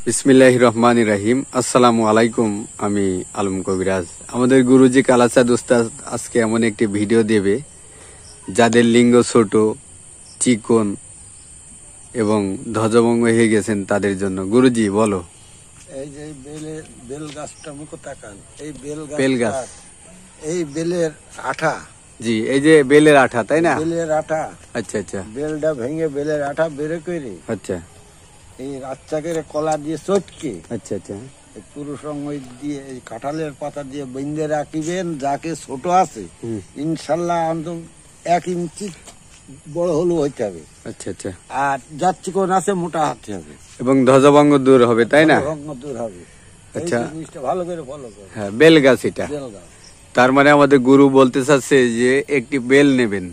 বিসমিল্লাহির রহমানির রহিম। আসসালামু আলাইকুম। আমি আলম কবিরাজ। আমাদের গুরুজি কালাচাঁদ উস্তাদ আজকে এমন একটি ভিডিও দেবে যাদের লিঙ্গ ছোট, চিকন এবং ধ্বজভঙ্গ হয়ে গেছেন তাদের জন্য। গুরুজি বলো। এই যে বেল গাছটা মুখ তাকান, এই বেল গাছ, এই বেলের আঠা। জি, এই যে বেলের আঠা, তাই না? বেলের আঠা। আচ্ছা আচ্ছা। বেলটা ভেঙে বেলের আঠা বের করে আচ্ছা, এই রাচ্চা করে কলা দিয়ে চটকে আচ্ছা আচ্ছা। পুরুষ অঙ্গ দিয়ে এই কাঁঠালের পাতা দিয়ে বেঁধে রাখিবেন। যাকে ছোট আছে ইনশাল্লাহ অন্তত 1 ইঞ্চি বড় হলেও হইতে হবে। আচ্ছা আচ্ছা। আর যার চিকন আছে মোটা হাতে হবে এবং ধ্বজভঙ্গ দূর হবে, তাই না? ধ্বজভঙ্গ দূর হবে। আচ্ছা, এই জিনিসটা ভালো করে ফলো করো। হ্যাঁ, বেল গাছ এটা। বেল গাছ। তার মানে আমাদের গুরু বলতে চাচ্ছে যে একটি বেল নেবেন,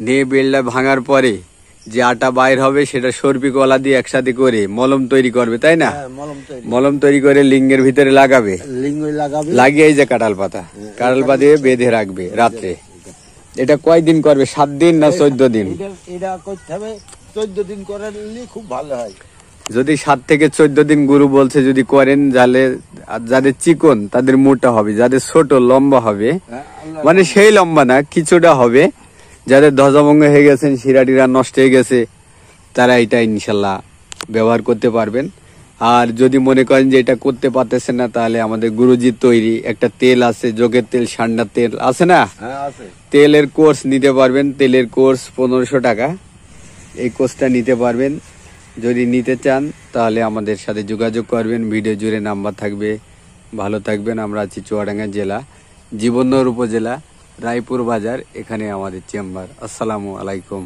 নিয়ে বেলটা ভাঙার পরে যে আটা বাইর হবে সেটা সর্পি কলা দিয়ে একসাথে করে মলম তৈরি করবে, তাই না? হ্যাঁ, মলম তৈরি করে লিঙ্গের ভিতরে লাগাবে, লাগিয়ে এই যে কাঁঠাল পাতা দিয়ে বেঁধে রাখবে রাত্রে। এটা কয়দিন করবে? 7 দিন না 14 দিন? এটা করতে হবে 14 দিন করে নিলে খুব ভালো হয়। যদি 7 থেকে 14 দিন গুরু বলছে যদি করেন, তাহলে যাদের চিকন তাদের মোটা হবে, যাদের ছোট লম্বা হবে, মানে সেই লম্বা না কিছুটা হবে। যাদের ধ্বজভঙ্গ হয়ে গেছেন, শিরাটিরা নষ্ট হয়ে গেছে, তারা এটা ইনশাল্লাহ ব্যবহার করতে পারবেন। আর যদি মনে করেন যে এটা করতে পারতেছেন না, তাহলে আমাদের গুরুজির তৈরি একটা তেল আছে, যোগের তেল, ষান্ডার তেল আছে না? তেলের কোর্স নিতে পারবেন। তেলের কোর্স 1500 টাকা। এই কোর্সটা নিতে পারবেন। যদি নিতে চান তাহলে আমাদের সাথে যোগাযোগ করবেন। ভিডিও জুড়ে নাম্বার থাকবে। ভালো থাকবেন। আমরা আছি চুয়াডাঙ্গা জেলা, জীবননগর উপজেলা, রায়পুর বাজার। এখানে আমাদের চেম্বার। আসসালামু আলাইকুম।